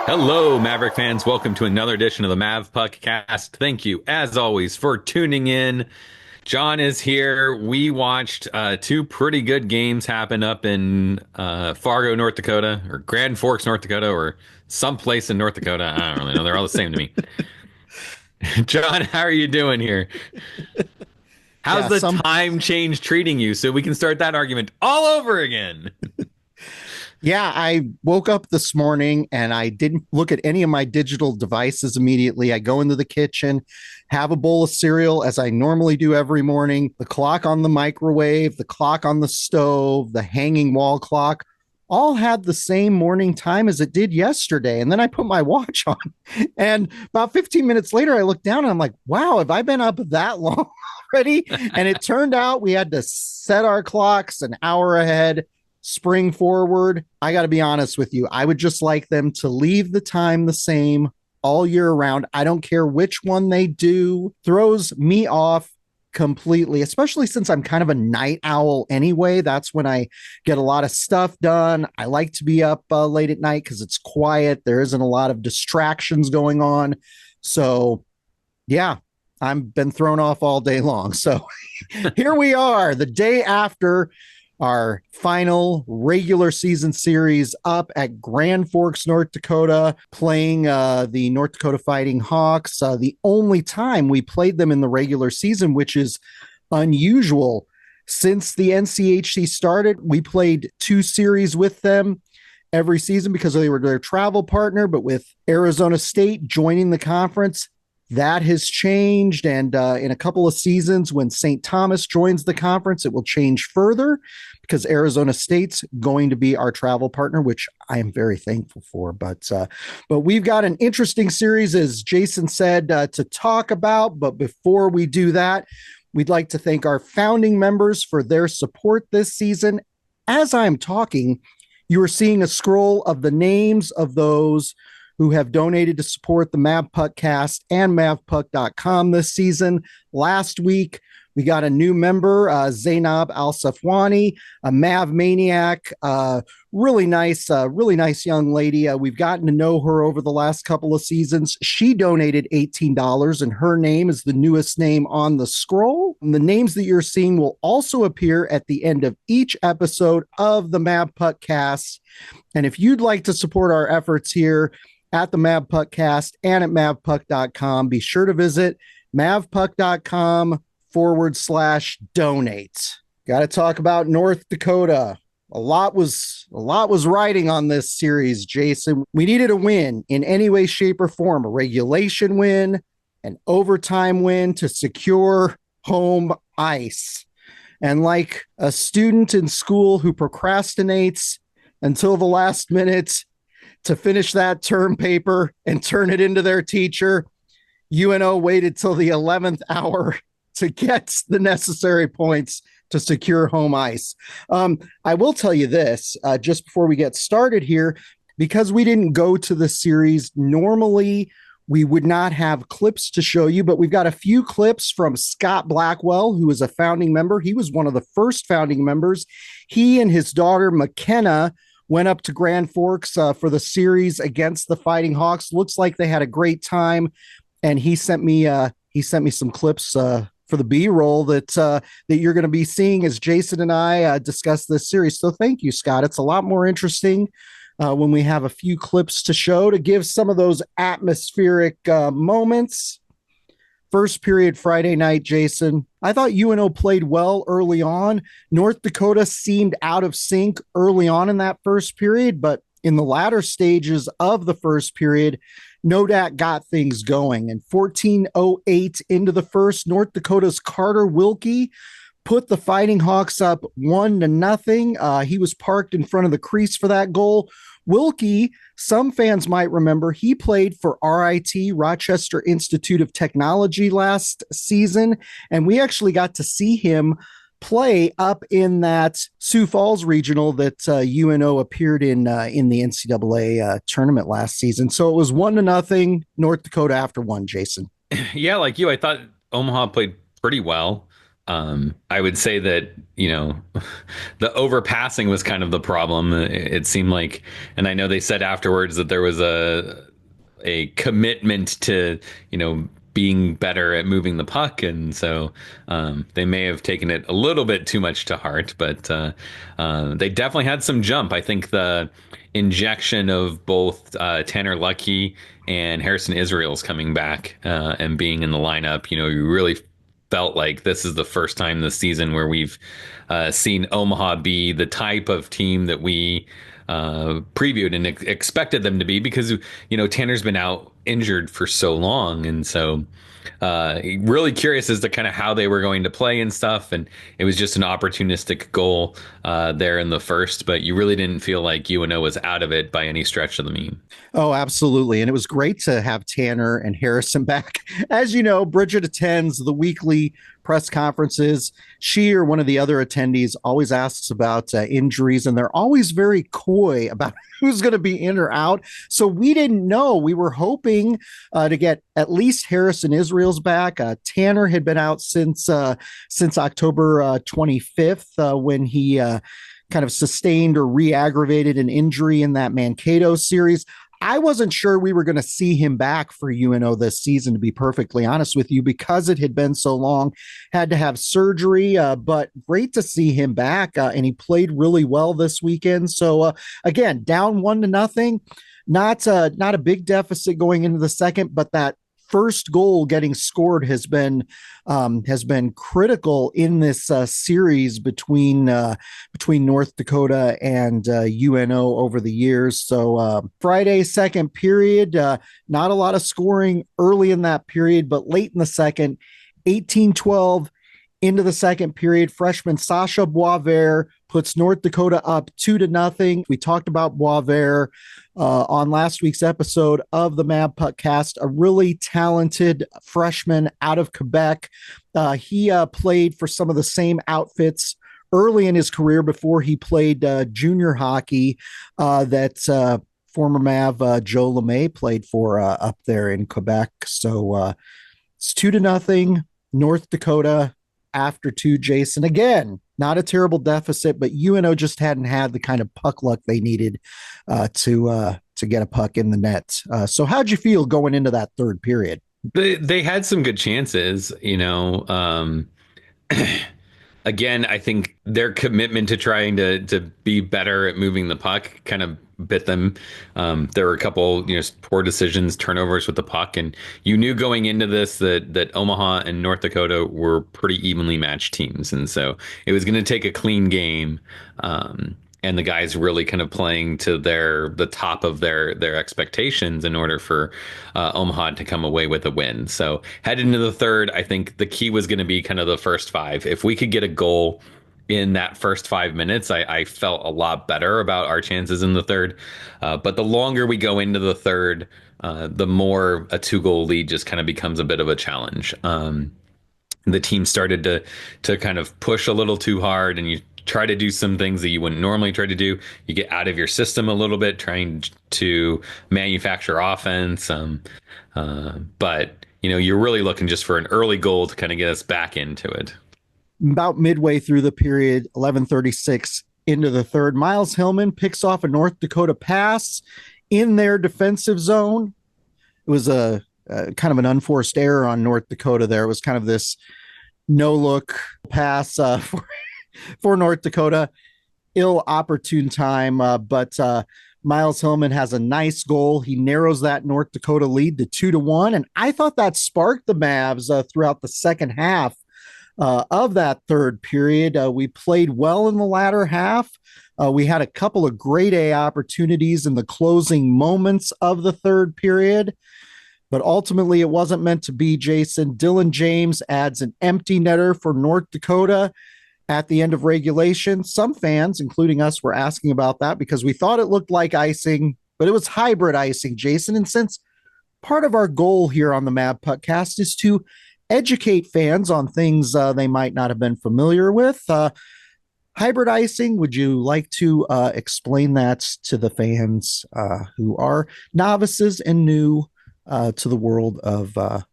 Hello, Maverick fans. Welcome to another edition of the Mavpuckcast. Thank you, as always, for tuning in. Jon is here. We watched two pretty good games happen up in Fargo, North Dakota, or Grand Forks, North Dakota, or someplace in North Dakota. I don't really know. They're all the same to me. Jon, how are you doing here? How's Yeah, the some time change treating you so we can start that argument all over again? yeah, I woke up this morning and I didn't look at any of my digital devices immediately. I go into the kitchen, have a bowl of cereal as I normally do every morning. The clock on the microwave, the clock on the stove, the hanging wall clock all had the same morning time as it did yesterday. And then I put my watch on. And about 15 minutes later, I looked down and I'm like, wow, have I been up that long already? And it turned out we had to set our clocks an hour ahead, spring forward. I got to be honest with you. I would just like them to leave the time the same all year round. I don't care which one they do. Throws me off completely, especially since I'm kind of a night owl anyway. That's when I get a lot of stuff done. I like to be up late at night because it's quiet. There isn't a lot of distractions going on. So, yeah, I've been thrown off all day long. So here we are, the day after our final regular season series up at Grand Forks, North Dakota, playing the North Dakota Fighting Hawks. The only time we played them in the regular season, which is unusual. Since the NCHC started, we played two series with them every season because they were their travel partner, but with Arizona State joining the conference, that has changed. And in a couple of seasons, when St. Thomas joins the conference, it will change further because Arizona State's going to be our travel partner, which I am very thankful for. But we've got an interesting series, as Jason said, to talk about. But before we do that, we'd like to thank our founding members for their support this season. As I'm talking, you are seeing a scroll of the names of those who have donated to support the Mavpuckcast and Mavpuck.com this season. Last week, we got a new member, Zainab Al-Safwani, a Mav Maniac, really nice young lady. We've gotten to know her over the last couple of seasons. She donated $18, and her name is the newest name on the scroll. And the names that you're seeing will also appear at the end of each episode of the Mavpuckcast. And if you'd like to support our efforts here at the Mavpuckcast and at Mavpuck.com, be sure to visit Mavpuck.com/donate. Got to talk about North Dakota. A lot was riding on this series, Jason. We needed a win in any way, shape, or form, a regulation win, an overtime win to secure home ice. And like a student in school who procrastinates until the last minute to finish that term paper and turn it into their teacher, UNO waited till the 11th hour to get the necessary points to secure home ice. I will tell you this, just before we get started here, because we didn't go to the series, normally we would not have clips to show you, but we've got a few clips from Scott Blackwell, who is a founding member. He was one of the first founding members. He and his daughter, McKenna, went up to Grand Forks for the series against the Fighting Hawks. Looks like they had a great time, and he sent me some clips for the B-roll that you're going to be seeing as Jason and I discuss this series. So thank you, Scott. It's a lot more interesting when we have a few clips to show to give some of those atmospheric moments. First period Friday night, Jason. I thought UNO played well early on. North Dakota seemed out of sync early on in that first period, but in the latter stages of the first period, Nodak got things going. And 14:08 into the first, North Dakota's Carter Wilkie put the Fighting Hawks up 1-0. He was parked in front of the crease for that goal. Wilkie, some fans might remember, he played for RIT, Rochester Institute of Technology, last season, and we actually got to see him play up in that Sioux Falls regional that UNO appeared in the NCAA tournament last season. So it was 1-0, North Dakota after one, Jason. Yeah, like you, I thought Omaha played pretty well. I would say that, the overpassing was kind of the problem. It seemed like, and I know they said afterwards that there was a commitment to, being better at moving the puck, and so they may have taken it a little bit too much to heart. But they definitely had some jump. I think the injection of both Tanner Lucky and Harrison Israel's coming back and being in the lineup, you really felt like this is the first time this season where we've seen Omaha be the type of team that we previewed and expected them to be, because Tanner's been out injured for so long, and so really curious as to kind of how they were going to play and stuff. And it was just an opportunistic goal there in the first, but you really didn't feel like UNO was out of it by any stretch of the mean. Oh, absolutely. And it was great to have Tanner and Harrison back. As you know, Bridget attends the weekly press conferences. She or one of the other attendees always asks about injuries, and they're always very coy about who's going to be in or out. So we didn't know. We were hoping to get at least Harrison Israel's back. Tanner had been out since October 25th when he kind of sustained or re-aggravated an injury in that Mankato series. I wasn't sure we were going to see him back for UNO this season, to be perfectly honest with you, because it had been so long. Had to have surgery, but great to see him back, and he played really well this weekend. So again, down 1-0, not a big deficit going into the second, but that first goal getting scored has been critical in this series between North Dakota and UNO over the years. So Friday second period, not a lot of scoring early in that period, but late in the second, 18-12 into the second period, freshman Sasha Boisvert puts North Dakota up 2-0. We talked about Boisvert on last week's episode of the Mavpuckcast, a really talented freshman out of Quebec. He played for some of the same outfits early in his career before he played junior hockey that former Mav Joe LeMay played for up there in Quebec. So it's 2-0 North Dakota after 2, Jason. Again, not a terrible deficit, but UNO just hadn't had the kind of puck luck they needed to get a puck in the net. So how'd you feel going into that third period? They had some good chances, again, I think their commitment to trying to be better at moving the puck kind of bit them. There were a couple, poor decisions, turnovers with the puck, and you knew going into this that Omaha and North Dakota were pretty evenly matched teams, and so it was going to take a clean game. And the guys really kind of playing to the top of their expectations in order for Omaha to come away with a win. So heading into the third, I think the key was going to be kind of the first five. If we could get a goal in that first 5 minutes, I felt a lot better about our chances in the third. But the longer we go into the third, the more a 2-goal lead just kind of becomes a bit of a challenge. The team started to kind of push a little too hard, and you try to do some things that you wouldn't normally try to do. You get out of your system a little bit, trying to manufacture offense. But you're really looking just for an early goal to kind of get us back into it. About midway through the period, 11:36 into the third, Miles Hillman picks off a North Dakota pass in their defensive zone. It was a kind of an unforced error on North Dakota there. It was kind of this no-look pass for North Dakota. Ill opportune time, but Miles Hillman has a nice goal. He narrows that North Dakota lead to 2-1, and I thought that sparked the Mavs throughout the second half of that third period. We played well in the latter half. We had a couple of grade A opportunities in the closing moments of the third period, but ultimately it wasn't meant to be, Jason. Dylan James adds an empty netter for North Dakota at the end of regulation. Some fans, including us, were asking about that because we thought it looked like icing, but it was hybrid icing, Jason. And since part of our goal here on the Mavpuckcast is to educate fans on things they might not have been familiar with, hybrid icing, would you like to explain that to the fans who are novices and new to the world of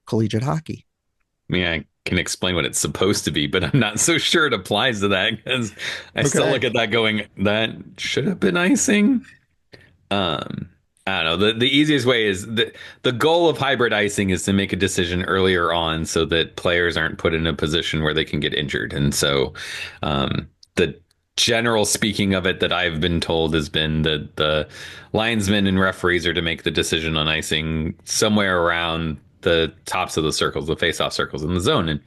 collegiate hockey? Yeah, can explain what it's supposed to be, but I'm not so sure it applies to that because I still Okay. look at that going, that should have been icing. Um, I don't know. The easiest way is the goal of hybrid icing is to make a decision earlier on so that players aren't put in a position where they can get injured. And so, the general speaking of it that I've been told has been that the linesmen and referees are to make the decision on icing somewhere around the tops of the circles, the face-off circles in the zone, and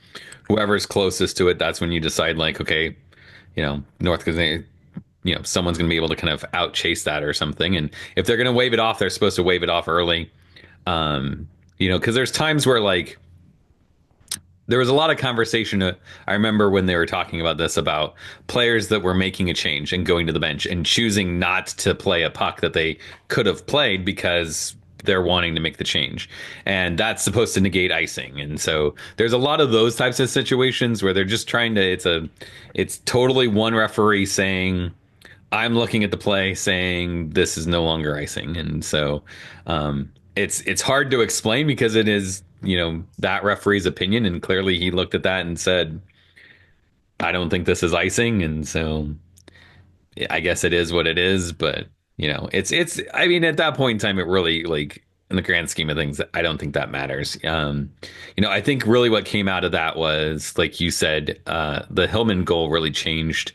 whoever's closest to it, that's when you decide, like, okay, North, because someone's going to be able to kind of out chase that or something. And if they're going to wave it off, they're supposed to wave it off early. Because there's times where, like, there was a lot of conversation. I remember when they were talking about this, about players that were making a change and going to the bench and choosing not to play a puck that they could have played because they're wanting to make the change. And that's supposed to negate icing. And so there's a lot of those types of situations where they're just trying to, it's totally one referee saying, I'm looking at the play saying this is no longer icing. And so, it's hard to explain because it is, that referee's opinion. And clearly he looked at that and said, I don't think this is icing. And so I guess it is what it is. But, I mean, at that point in time, it really, like, in the grand scheme of things, I don't think that matters. I think really what came out of that was, like you said, the Hillman goal really changed.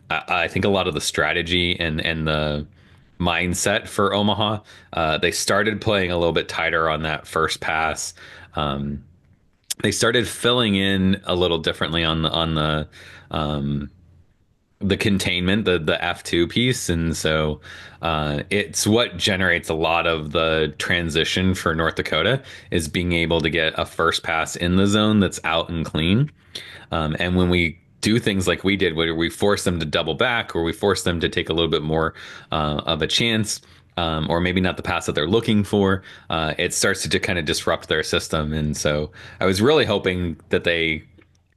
I think a lot of the strategy and the mindset for Omaha. They started playing a little bit tighter on that first pass. Um, they started filling in a little differently on the containment, the F2 piece, and so it's what generates a lot of the transition for North Dakota, is being able to get a first pass in the zone that's out and clean. And when we do things like we did, where we force them to double back, or we force them to take a little bit more of a chance, or maybe not the pass that they're looking for, it starts to kind of disrupt their system. And so I was really hoping that they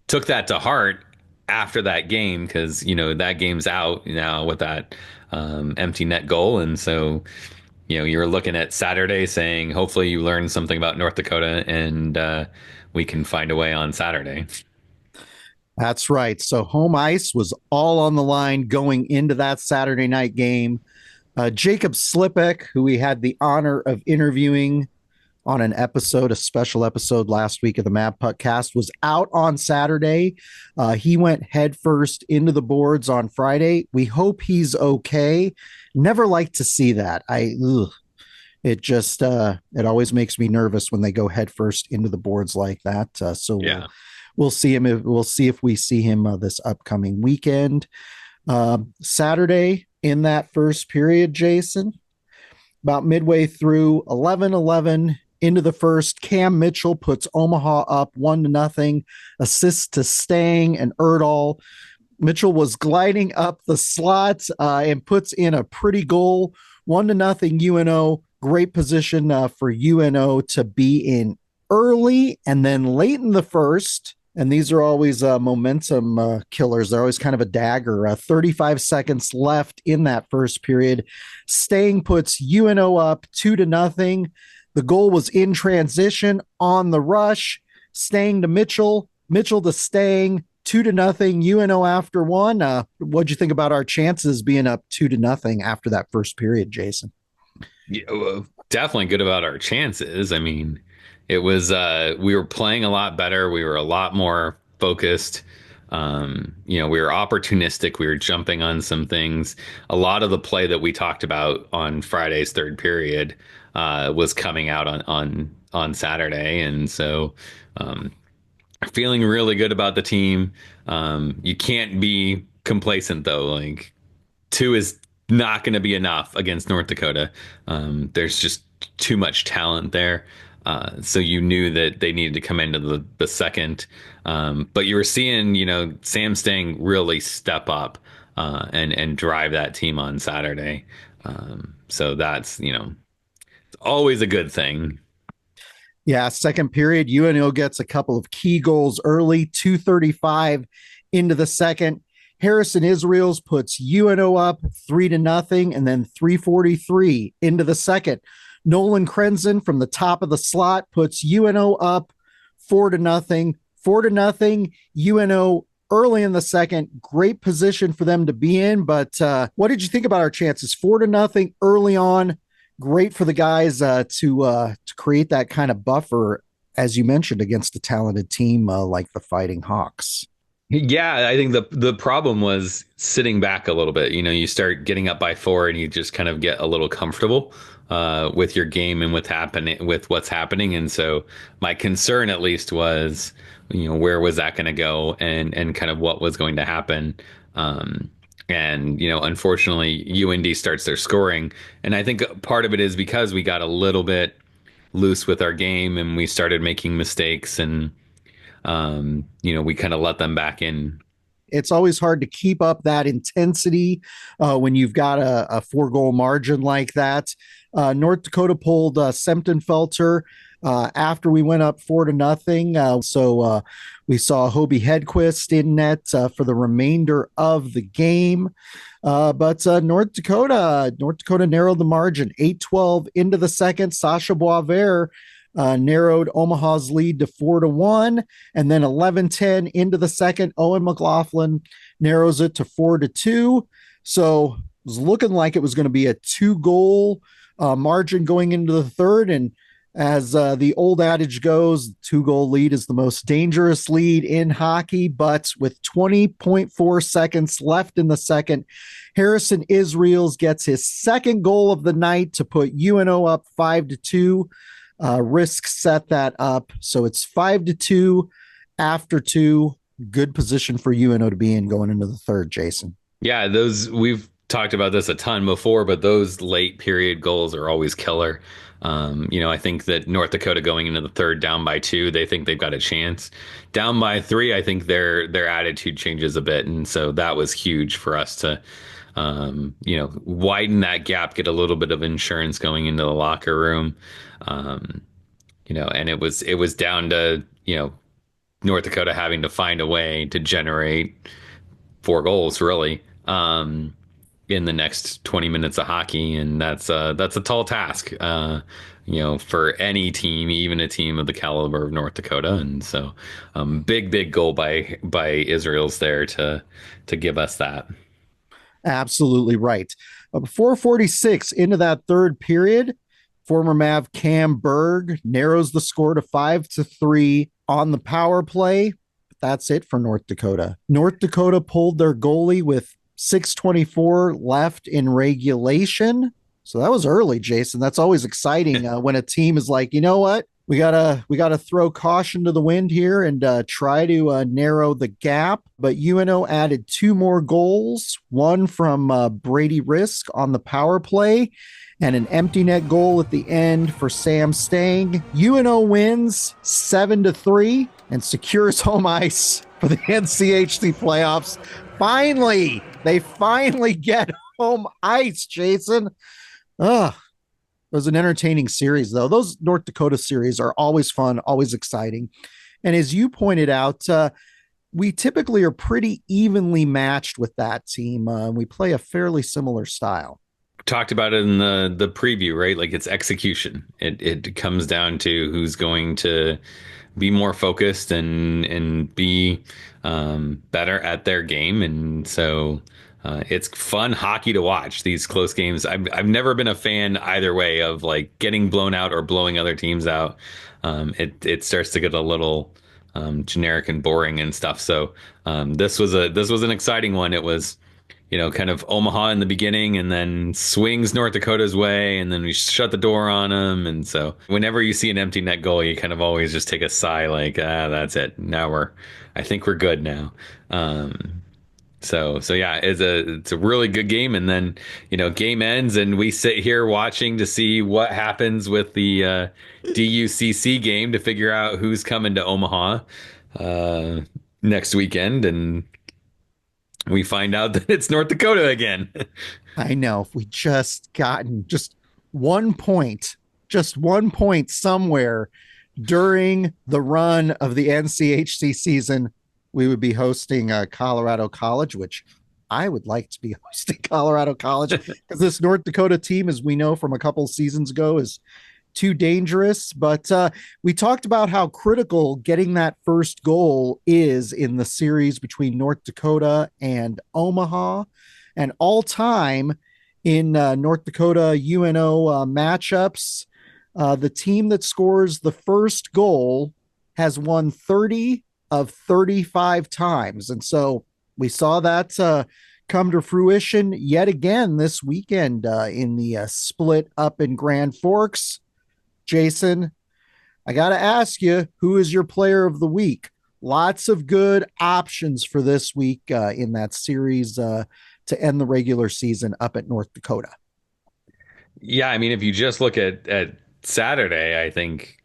took that to heart after that game, because that game's out now with that empty net goal. And so you're looking at Saturday saying, hopefully you learn something about North Dakota, and we can find a way on Saturday. That's right. So home ice was all on the line going into that Saturday night game. Jacob Slipek, who we had the honor of interviewing on an episode, a special episode last week of the Mavpuckcast, was out on Saturday. He went headfirst into the boards on Friday. We hope he's okay. Never like to see that. It just it always makes me nervous when they go headfirst into the boards like that. So Yeah. we'll see him. We'll see if we see him this upcoming weekend. Saturday in that first period, Jason, about midway through 11-11 into the first, Cam Mitchell puts Omaha up 1-0, assist to Stang and Erdahl. Mitchell was gliding up the slot and puts in a pretty goal, 1-0 UNO. Great position for UNO to be in early, and then late in the first. And these are always momentum killers. They're always kind of a dagger. 35 seconds left in that first period. Stang puts UNO up 2-0. The goal was in transition on the rush. Stang to Mitchell. Mitchell to Stang. 2-0. UNO after one. What'd you think about our chances being up 2-0 after that first period, Jason? Yeah, well, definitely good about our chances. I mean, it was we were playing a lot better. We were a lot more focused. We were opportunistic. We were jumping on some things. A lot of the play that we talked about on Friday's third period was coming out on Saturday, and so feeling really good about the team. You can't be complacent though. Like, two is not going to be enough against North Dakota. There's just too much talent there. So you knew that they needed to come into the second. But you were seeing, Sam Stang really step up and drive that team on Saturday. So that's, always a good thing. Yeah, second period, UNO gets a couple of key goals early, 2:35 into the second. Harrison Israels puts UNO up 3-0, and then 3:43 into the second. Nolan Krenzen from the top of the slot puts UNO up 4-0. 4-0, UNO early in the second. Great position for them to be in. But what did you think about our chances? 4-0 early on. Great for the guys to create that kind of buffer, as you mentioned, against a talented team like the Fighting Hawks. Yeah, I think the problem was sitting back a little bit. You start getting up by 4 and you just kind of get a little comfortable with your game and with what's happening. And so my concern at least was, where was that going to go and kind of what was going to happen. And unfortunately, UND starts their scoring, and I think part of it is because we got a little bit loose with our game and we started making mistakes, and we kind of let them back in. It's always hard to keep up that intensity when you've got a 4-goal margin like that. North Dakota pulled Semptenfelter after we went up 4-0. So we saw Hobie Hedquist in net for the remainder of the game. But North Dakota narrowed the margin 8-12 into the second. Sasha Boisvert narrowed Omaha's lead to 4-1, and then 11-10 into the second. Owen McLaughlin narrows it to 4-2. So it was looking like it was going to be a 2-goal margin going into the third. And as the old adage goes, 2-goal lead is the most dangerous lead in hockey. But with 20.4 seconds left in the second, Harrison Israels gets his second goal of the night to put UNO up 5-2. Risk set that up. So it's 5-2 after 2. Good position for UNO to be in going into the third, Jason. Yeah, we've talked about this a ton before, but those late period goals are always killer. I think that North Dakota going into the third down by 2, they think they've got a chance. Down by 3, I think their attitude changes a bit. And so that was huge for us to widen that gap, get a little bit of insurance going into the locker room. And it was down to, North Dakota having to find a way to generate 4 goals really, in the next 20 minutes of hockey. And that's a tall task, for any team, even a team of the caliber of North Dakota. And so, big goal by Israel's there to give us that. Absolutely right. 4:46 into that third period, former Mav Cam Berg narrows the score to 5-3 on the power play. That's it for North Dakota. North Dakota pulled their goalie with 6:24 left in regulation. So that was early, Jason. That's always exciting when a team is like, you know what? We gotta throw caution to the wind here and try to narrow the gap. But UNO added 2 more goals, one from Brady Risk on the power play, and an empty net goal at the end for Sam Stang. UNO wins 7-3 and secures home ice for the NCHC playoffs. They finally get home ice, Jason. Ugh. It was an entertaining series, though. Those North Dakota series are always fun, always exciting. And as you pointed out, we typically are pretty evenly matched with that team. We play a fairly similar style. Talked about it in the preview, right? Like, it's execution. It comes down to who's going to be more focused and be better at their game. And so it's fun hockey to watch, these close games. I've never been a fan either way of like getting blown out or blowing other teams out. It starts to get a little generic and boring and stuff. So this was an exciting one. It was, kind of Omaha in the beginning, and then swings North Dakota's way, and then we shut the door on them. And so whenever you see an empty net goal, you kind of always just take a sigh, like, that's it. Now I think we're good now. So yeah, it's a really good game. And then, game ends and we sit here watching to see what happens with the DUCC game to figure out who's coming to Omaha next weekend. And we find out that it's North Dakota again. I know. If we just gotten just 1 point somewhere during the run of the NCHC season, we would be hosting Colorado College, which I would like to be hosting Colorado College, because this North Dakota team, as we know from a couple seasons ago, is too dangerous. But we talked about how critical getting that first goal is in the series between North Dakota and Omaha. And all time in North Dakota UNO matchups, the team that scores the first goal has won 30 of 35 times. And so we saw that come to fruition yet again this weekend in the split up in Grand Forks. Jason, I got to ask you, who is your player of the week? Lots of good options for this week in that series to end the regular season up at North Dakota. Yeah, I mean, if you just look at Saturday, I think,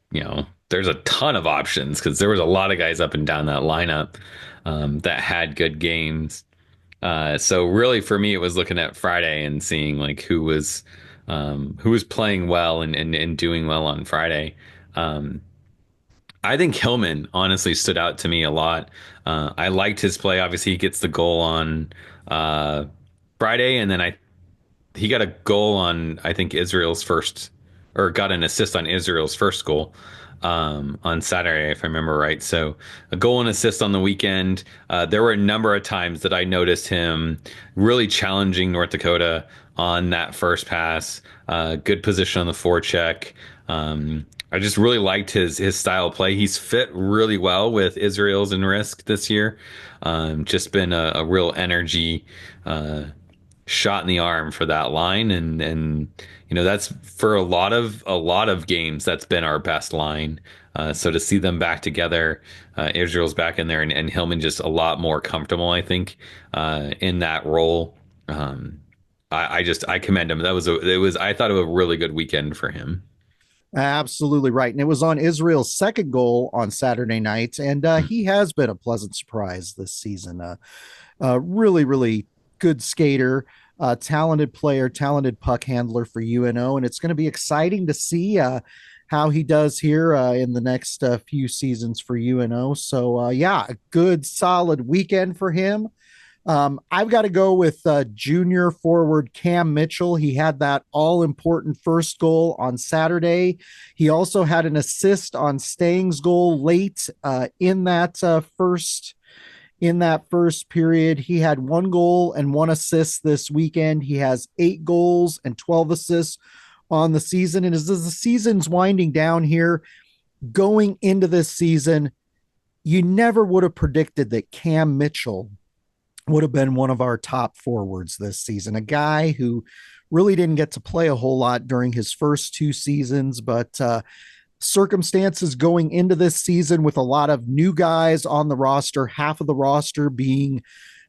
there's a ton of options because there was a lot of guys up and down that lineup that had good games. So really for me, it was looking at Friday and seeing like who was playing well and doing well on Friday. I think Hillman honestly stood out to me a lot. I liked his play. Obviously, he gets the goal on uh, Friday, and then he got a goal on, I think, Israel's first, or got an assist on Israel's first goal on Saturday, if I remember right. So a goal and assist on the weekend. There were a number of times that I noticed him really challenging North Dakota on that first pass. Good position on the forecheck. I just really liked his style of play. He's fit really well with Israel's and Risk this year. Just been a real energy shot in the arm for that line, and that's for a lot of games that's been our best line. So to see them back together, Israel's back in there, and Hillman just a lot more comfortable, I think, in that role. I commend him. I thought it was a really good weekend for him. Absolutely right. And it was on Israel's second goal on Saturday night. And he has been a pleasant surprise this season. Really, really good skater, talented player, talented puck handler for UNO. And it's going to be exciting to see how he does here in the next few seasons for UNO. So, yeah, a good, solid weekend for him. I've got to go with junior forward Cam Mitchell. He had that all important first goal on Saturday. He also had an assist on Stang's goal late in that first period. He had one goal and one assist this weekend. He has 8 goals and 12 assists on the season. And as the season's winding down here, going into this season, you never would have predicted that Cam Mitchell would have been one of our top forwards this season. A guy who really didn't get to play a whole lot during his first 2 seasons, but circumstances going into this season with a lot of new guys on the roster, half of the roster being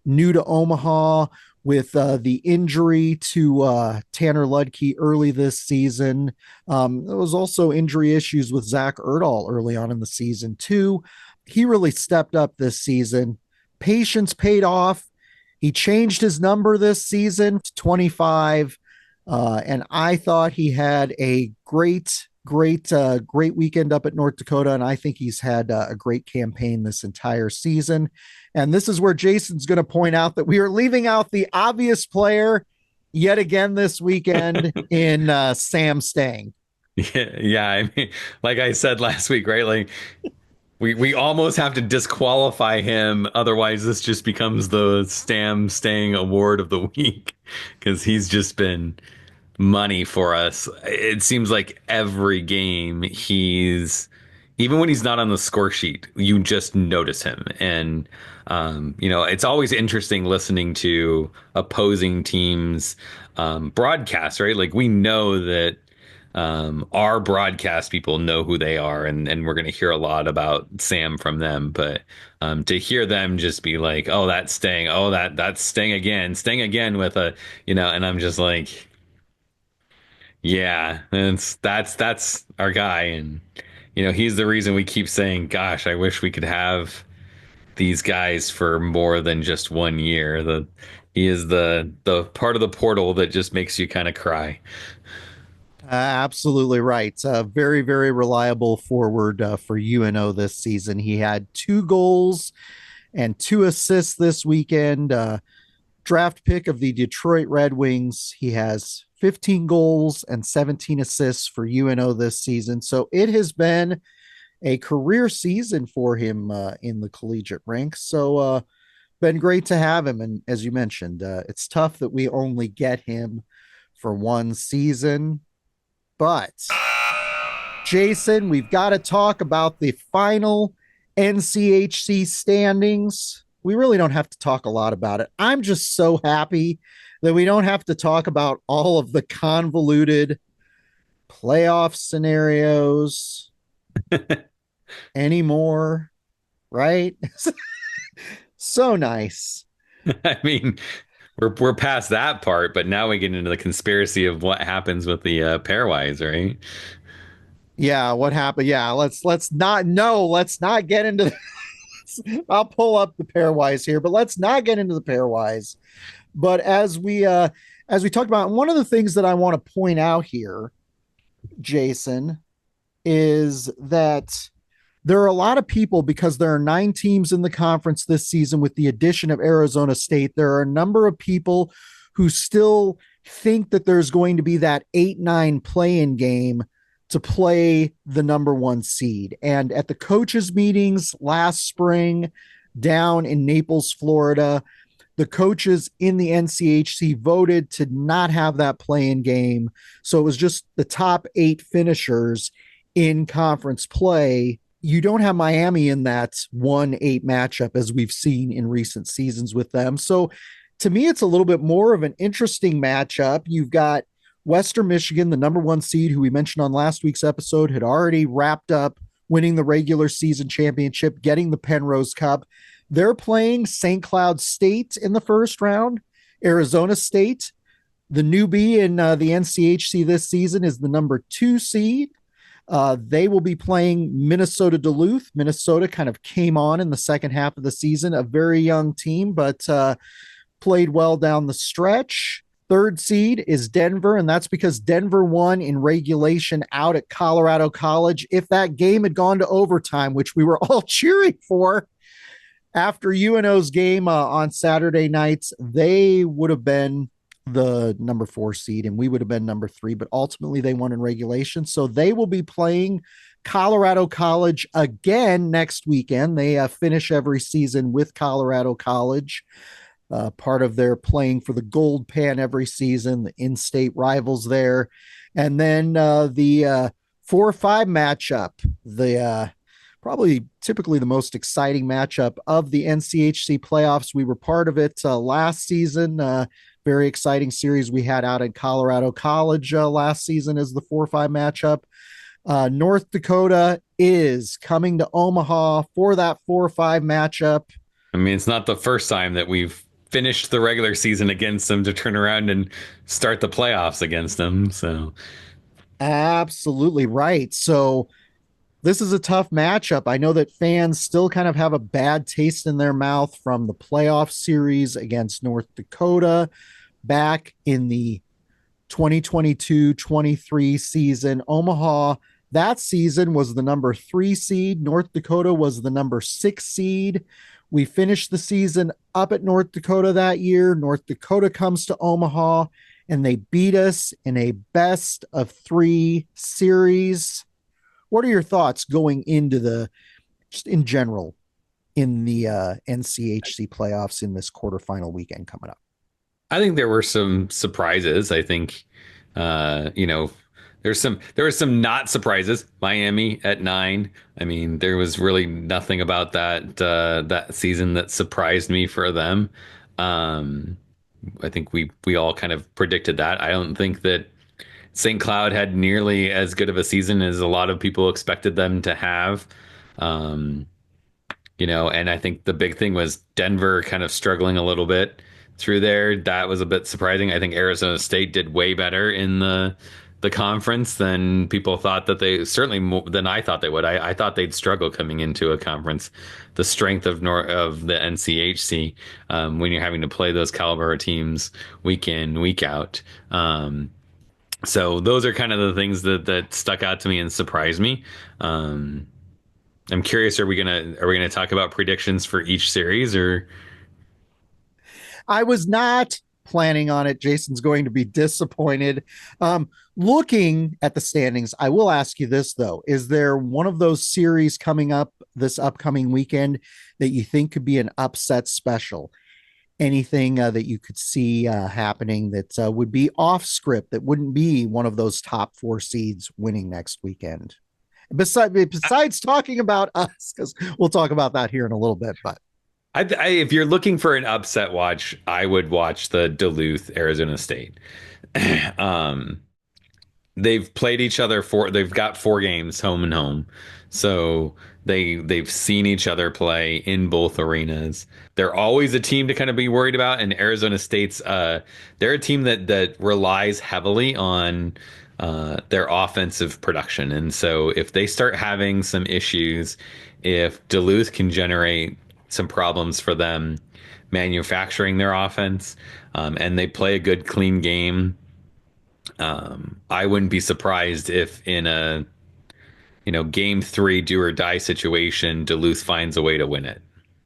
new to Omaha with the injury to Tanner Ludke early this season. There was also injury issues with Zach Erdahl early on in the season too. He really stepped up this season. Patience paid off. He changed his number this season to 25. And I thought he had a great weekend up at North Dakota. And I think he's had a great campaign this entire season. And this is where Jason's going to point out that we are leaving out the obvious player yet again this weekend in Sam Stang. Yeah. I mean, like I said last week, right? Like we almost have to disqualify him. Otherwise, this just becomes the Sam Stang Award of the week because he's just been money for us. It seems like every game even when he's not on the score sheet, you just notice him. And it's always interesting listening to opposing teams broadcasts, right? Like we know that our broadcast people know who they are, and we're going to hear a lot about Sam from them. But to hear them just be like, "Oh, that's Stang. Oh, that's Stang again with a," and I'm just like, yeah, that's our guy, and he's the reason we keep saying, "Gosh, I wish we could have these guys for more than just 1 year." He is the part of the portal that just makes you kind of cry. Absolutely right. Very, very reliable forward for UNO this season. He had 2 goals and 2 assists this weekend. Draft pick of the Detroit Red Wings. He has 15 goals and 17 assists for UNO this season. So it has been a career season for him in the collegiate ranks. So been great to have him. And as you mentioned, it's tough that we only get him for one season. But Jason, we've got to talk about the final NCHC standings. We really don't have to talk a lot about it. I'm just so happy that we don't have to talk about all of the convoluted playoff scenarios anymore, right? So nice. I mean, we're past that part, but now we get into the conspiracy of what happens with the pairwise, right? Yeah, what happened? Yeah, let's not get into this. I'll pull up the pairwise here, but let's not get into the pairwise. But as we talked about, one of the things that I want to point out here, Jason, is that there are a lot of people, because there are 9 teams in the conference this season with the addition of Arizona State. There are a number of people who still think that there's going to be that 8-9 play-in game to play the number 1 seed. And at the coaches meetings last spring down in Naples, Florida, the coaches in the NCHC voted to not have that play-in game. So it was just the top 8 finishers in conference play. You don't have Miami in that 1-8 matchup as we've seen in recent seasons with them. So to me, it's a little bit more of an interesting matchup. You've got Western Michigan, the number 1 seed, who we mentioned on last week's episode, had already wrapped up winning the regular season championship, getting the Penrose Cup. They're playing St. Cloud State in the first round. Arizona State, the newbie in the NCHC this season, is the number 2 seed. They will be playing Minnesota Duluth. Minnesota kind of came on in the second half of the season, a very young team, but played well down the stretch. Third seed is Denver, and that's because Denver won in regulation out at Colorado College. If that game had gone to overtime, which we were all cheering for after UNO's game on Saturday nights, they would have been the number 4 seed and we would have been number 3, but ultimately they won in regulation. So they will be playing Colorado College again next weekend. They finish every season with Colorado College. Part of their playing for the Gold Pan every season, the in-state rivals there. And then the 4-5 matchup, the probably typically the most exciting matchup of the NCHC playoffs. We were part of it last season. Very exciting series we had out at Colorado College last season as the 4-5 matchup. North Dakota is coming to Omaha for that 4-5 matchup. I mean, it's not the first time that we've finished the regular season against them to turn around and start the playoffs against them. So absolutely right. So this is a tough matchup. I know that fans still kind of have a bad taste in their mouth from the playoff series against North Dakota back in the 2022-23 season. Omaha that season was the number 3 seed. North Dakota was the number 6 seed. We finished the season up at North Dakota that year. North Dakota comes to Omaha and they beat us in a best of 3 series. What are your thoughts going into just in general, in the NCHC playoffs in this quarterfinal weekend coming up? I think there were some surprises. I think, there were some not surprises. Miami at 9. I mean, there was really nothing about that season that surprised me for them. I think we all kind of predicted that. I don't think that St. Cloud had nearly as good of a season as a lot of people expected them to have. Um, and I think the big thing was Denver kind of struggling a little bit through there. That was a bit surprising. I think Arizona State did way better in the conference than people thought that they certainly more than I thought they would. I thought they'd struggle coming into a conference. The strength of the NCHC when you're having to play those caliber teams week in, week out. So those are kind of the things that stuck out to me and surprised me. I'm curious, are we gonna talk about predictions for each series or? I was not planning on it. Jason's going to be disappointed. Looking at the standings, I will ask you this, though. Is there one of those series coming up this upcoming weekend that you think could be an upset special? Anything that you could see happening that would be off script, that wouldn't be one of those top 4 seeds winning next weekend? Besides talking about us, because we'll talk about that here in a little bit, but if you're looking for an upset watch, I would watch the Duluth Arizona State. um, they've played each other they've got 4 games home and home, so they've seen each other play in both arenas. They're always a team to kind of be worried about, and Arizona State's they're a team that relies heavily on their offensive production, and so if they start having some issues, if Duluth can generate some problems for them manufacturing their offense, and they play a good clean game, I wouldn't be surprised if in a game 3 do or die situation, Duluth finds a way to win it.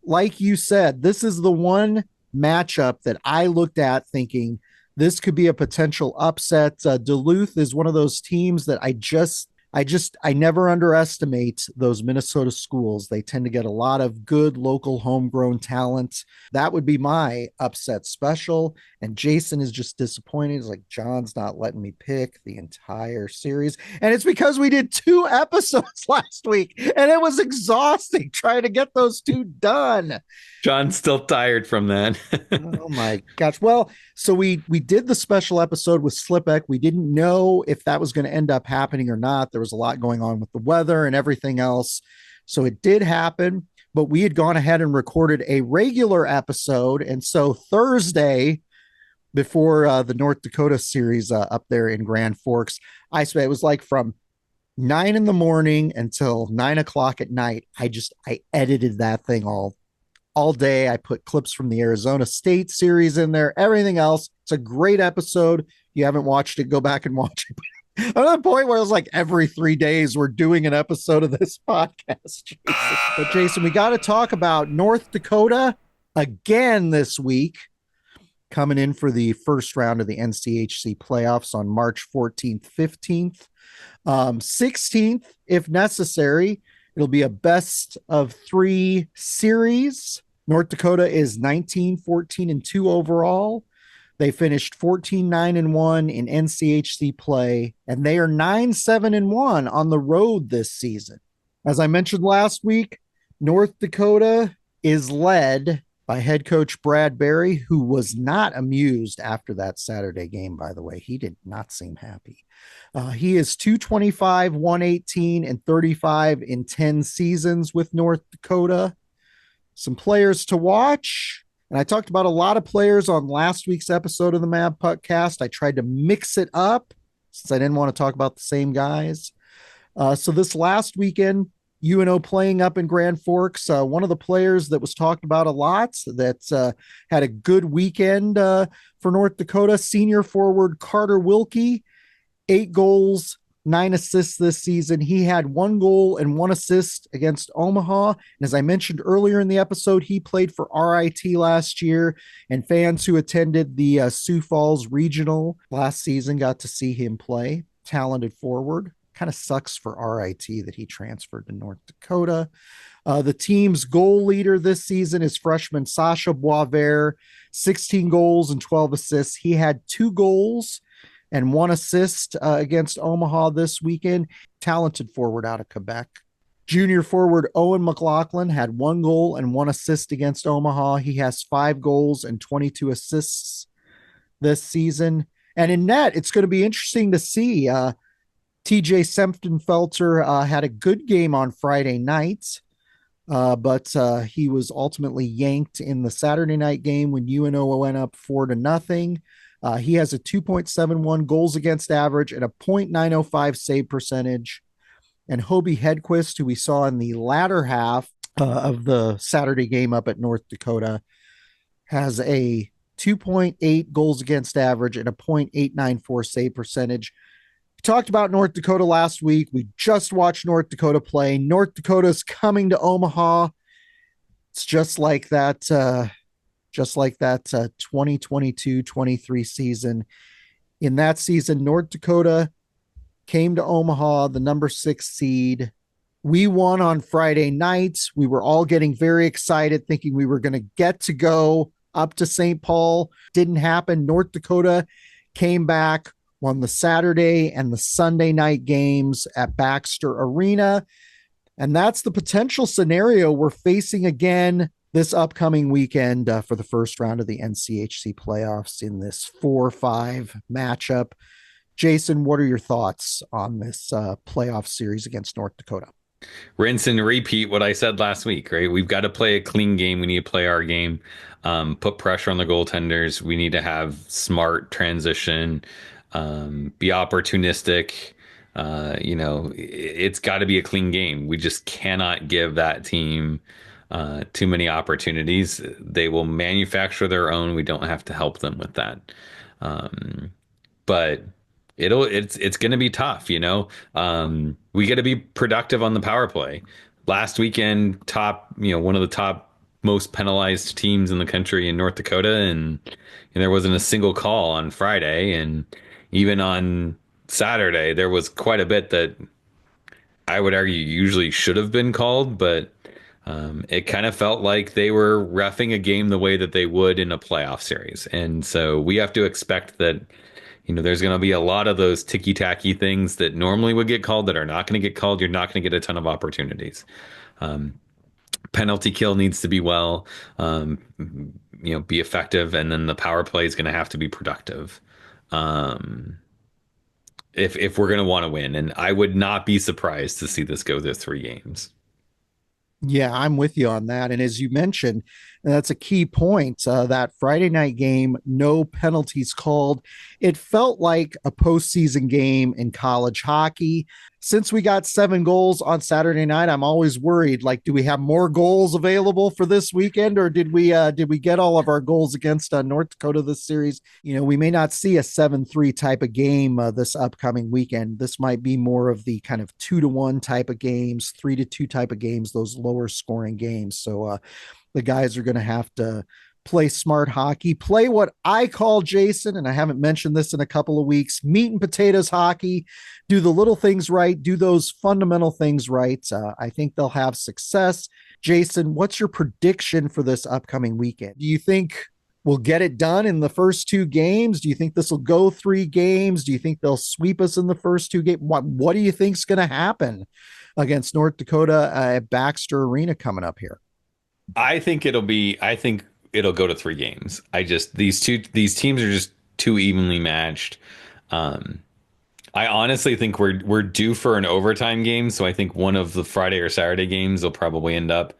like you said, this is the one matchup that I looked at thinking this could be a potential upset. Duluth is one of those teams that I never underestimate those Minnesota schools. They tend to get a lot of good local homegrown talent. That would be my upset special. And Jason is just disappointed. He's like, John's not letting me pick the entire series. And it's because we did 2 episodes last week and it was exhausting trying to get those 2 done. John's still tired from that. Oh my gosh. Well, so we did the special episode with Slipek. We didn't know if that was going to end up happening or not. There was a lot going on with the weather and everything else. So it did happen, but we had gone ahead and recorded a regular episode. And so Thursday, before the North Dakota series up there in Grand Forks, it was like from 9 in the morning until 9 o'clock at night. I edited that thing all day. I put clips from the Arizona State series in there, everything else. It's a great episode. If you haven't watched it, go back and watch it. I'm at the point where it was like every 3 days we're doing an episode of this podcast. Jason. But Jason, we got to talk about North Dakota again this week, coming in for the first round of the NCHC playoffs on March 14th, 15th, 16th, if necessary. It'll be a best of 3 series. North Dakota is 19-14-2 overall. They finished 14-9-1 in NCHC play, and they are 9-7-1 on the road this season. As I mentioned last week, North Dakota is led by head coach Brad Berry, who was not amused after that Saturday game, by the way. He did not seem happy. He is 225, 118, and 35 in 10 seasons with North Dakota. Some players to watch. And I talked about a lot of players on last week's episode of the Mavpuckcast. I tried to mix it up since I didn't want to talk about the same guys. So this last weekend, UNO playing up in Grand Forks. One of the players that was talked about a lot that had a good weekend for North Dakota, senior forward Carter Wilkie, 8 goals, 9 assists this season. He had 1 goal and 1 assist against Omaha. And as I mentioned earlier in the episode, he played for RIT last year, and fans who attended the Sioux Falls Regional last season got to see him play. Talented forward. Kind of sucks for RIT that he transferred to North Dakota. The team's goal leader this season is freshman Sasha Boisvert, 16 goals and 12 assists. He had 2 goals and 1 assist against Omaha this weekend. Talented forward out of Quebec. Junior forward Owen McLaughlin had 1 goal and 1 assist against Omaha. He has 5 goals and 22 assists this season. And in net, it's going to be interesting to see. TJ Semptenfelter had a good game on Friday night, but he was ultimately yanked in the Saturday night game when UNO went up 4-0. He has a 2.71 goals against average and a .905 save percentage. And Hobie Hedquist, who we saw in the latter half of the Saturday game up at North Dakota, has a 2.8 goals against average and a .894 save percentage. We talked about North Dakota last week. We just watched North Dakota play. North Dakota's coming to Omaha. It's just like that just like that 2022-23 season. In that season, North Dakota came to Omaha, the number 6 seed. We won on Friday nights. We were all getting very excited, thinking we were going to get to go up to St. Paul. Didn't happen. North Dakota came back, won the Saturday and the Sunday night games at Baxter Arena. And that's the potential scenario we're facing again this upcoming weekend for the first round of the NCHC playoffs in this 4-5 matchup. Jason, what are your thoughts on this playoff series against North Dakota? Rinse and repeat what I said last week, right? We've got to play a clean game. We need to play our game, put pressure on the goaltenders. We need to have smart transition, be opportunistic. It's got to be a clean game. We just cannot give that team too many opportunities. They will manufacture their own. We don't have to help them with that. But it's going to be tough, you know. We got to be productive on the power play. Last weekend, one of the top most penalized teams in the country in North Dakota, and there wasn't a single call on Friday, and even on Saturday there was quite a bit that I would argue usually should have been called, but it kind of felt like they were reffing a game the way that they would in a playoff series, and so we have to expect that. There's going to be a lot of those ticky-tacky things that normally would get called that are not going to get called. You're not going to get a ton of opportunities. Penalty kill needs to be be effective, and then the power play is going to have to be productive. If we're going to want to win, and I would not be surprised to see this go to 3 games. Yeah, I'm with you on that. And as you mentioned, and that's a key point, that Friday night game, no penalties called. It felt like a postseason game in college hockey. Since we got 7 goals on Saturday night, I'm always worried, like, do we have more goals available for this weekend, or did we get all of our goals against North Dakota this series? We may not see a 7-3 type of game this upcoming weekend. This might be more of the kind of 2-1 type of games, 3-2 type of games, those lower scoring games. So the guys are going to have to play smart hockey, play what I call, Jason, and I haven't mentioned this in a couple of weeks, meat and potatoes hockey, do the little things right, do those fundamental things right. I think they'll have success. Jason, what's your prediction for this upcoming weekend? Do you think we'll get it done in the first 2 games? Do you think this will go 3 games? Do you think they'll sweep us in the first 2 games? What do you think's going to happen against North Dakota at Baxter Arena coming up here? I think it'll go to 3 games. These teams are just too evenly matched. I honestly think we're due for an overtime game, so I think one of the Friday or Saturday games will probably end up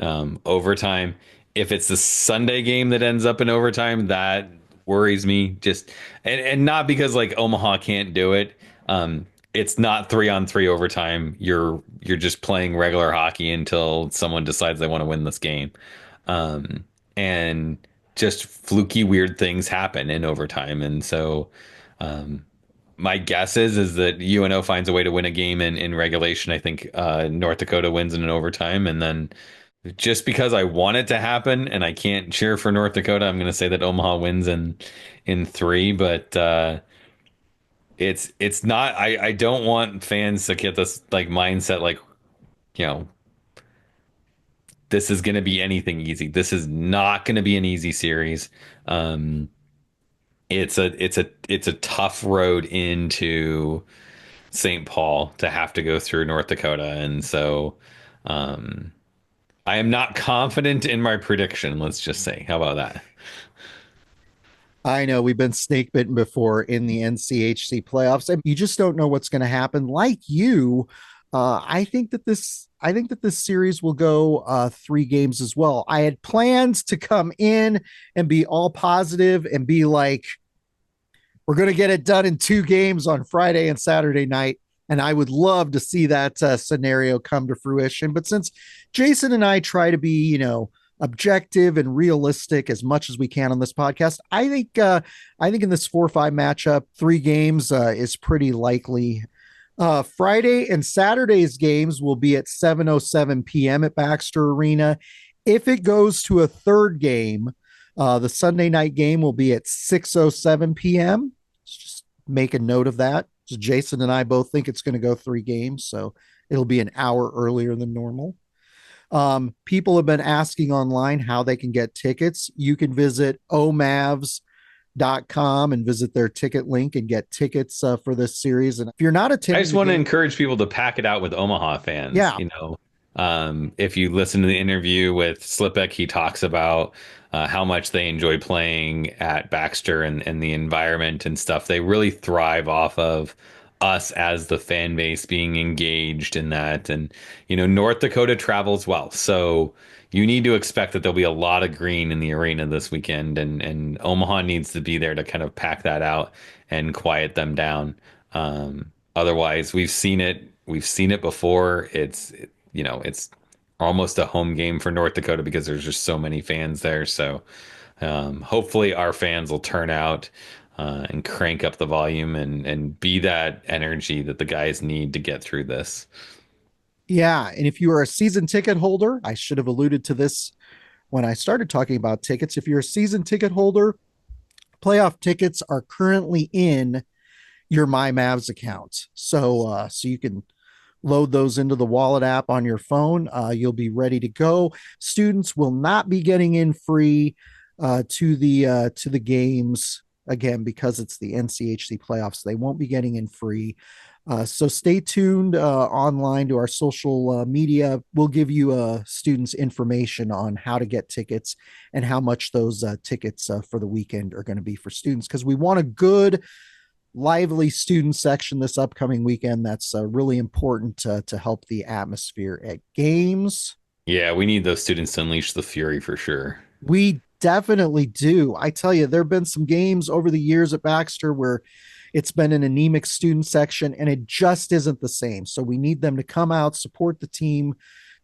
overtime. If it's the Sunday game that ends up in overtime, that worries me. And not because like Omaha can't do it. It's not 3-on-3 overtime. You're just playing regular hockey until someone decides they want to win this game. And just fluky weird things happen in overtime. And so my guess is that UNO finds a way to win a game in regulation. I think North Dakota wins in an overtime. And then just because I want it to happen and I can't cheer for North Dakota, I'm going to say that Omaha wins in 3. But it's not. I don't want fans to get this like mindset like, this is going to be anything easy. This is not going to be an easy series. It's a tough road into St. Paul to have to go through North Dakota, and so I am not confident in my prediction. Let's just say, how about that? I know we've been snake bitten before in the NCHC playoffs, and you just don't know what's going to happen. Like you, I think that this series will go 3 games as well. I had plans to come in and be all positive and be like, we're going to get it done in 2 games on Friday and Saturday night. And I would love to see that scenario come to fruition. But since Jason and I try to be, objective and realistic as much as we can on this podcast, I think in this 4-5 matchup, 3 games is pretty likely. Friday and Saturday's games will be at 7:07 p.m. at Baxter Arena. If it goes to a 3rd game, The Sunday night game will be at 6:07 p.m. Just make a note of that. So Jason and I both think it's going to go 3 games, so it'll be an hour earlier than normal. People have been asking online how they can get tickets. You can visit omavs.com and visit their ticket link and get tickets for this series. And if you're not I attending just the want to game, encourage people to pack it out with Omaha fans. yeah, If you listen to the interview with Slipek, he talks about how much they enjoy playing at Baxter and the environment and stuff. They really thrive off of us as the fan base being engaged in that. And, North Dakota travels well. So you need to expect that there'll be a lot of green in the arena this weekend. And Omaha needs to be there to kind of pack that out and quiet them down. Otherwise, we've seen it. We've seen it before. It's almost a home game for North Dakota because there's just so many fans there. So hopefully our fans will turn out and crank up the volume and be that energy that the guys need to get through this. yeah. And if you are a season ticket holder, I should have alluded to this when I started talking about tickets. If you're a season ticket holder, playoff tickets are currently in your My Mavs account. So you can load those into the wallet app on your phone. You'll be ready to go. Students will not be getting in free to the games again because it's the NCHC playoffs. They won't be getting in free. So stay tuned online to our social media. We'll give you students information on how to get tickets and how much those tickets for the weekend are going to be for students because we want a good lively student section this upcoming weekend. That's really important to help the atmosphere at games. Yeah, we need those students to unleash the fury for sure. We definitely do. I tell you, there have been some games over the years at Baxter where it's been an anemic student section and it just isn't the same. So we need them to come out, support the team,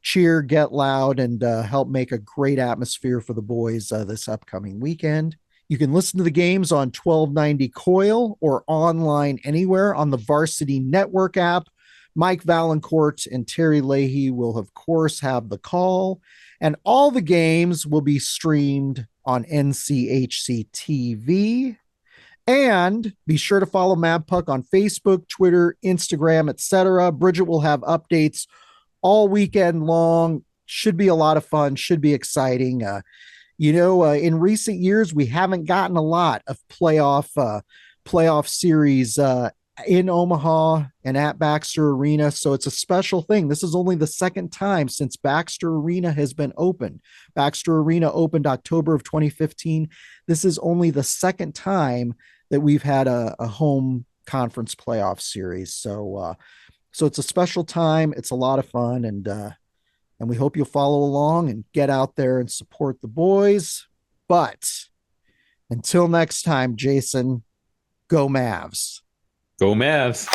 cheer, get loud, and help make a great atmosphere for the boys this upcoming weekend. You can listen to the games on 1290 Coil or online anywhere on the Varsity Network app. Mike Valancourt and Terry Leahy will, of course, have the call, and all the games will be streamed on NCHC TV. And be sure to follow Mavpuck on Facebook, Twitter, Instagram, etc. Bridget will have updates all weekend long. Should be a lot of fun. Should be exciting. In recent years, we haven't gotten a lot of playoff series in Omaha and at Baxter Arena. So it's a special thing. This is only the second time since Baxter Arena has been open. Baxter Arena opened October of 2015. This is only the second time that we've had a home conference playoff series. So it's a special time. It's a lot of fun, and we hope you'll follow along and get out there and support the boys. But until next time, Jason, go Mavs. Go Mavs.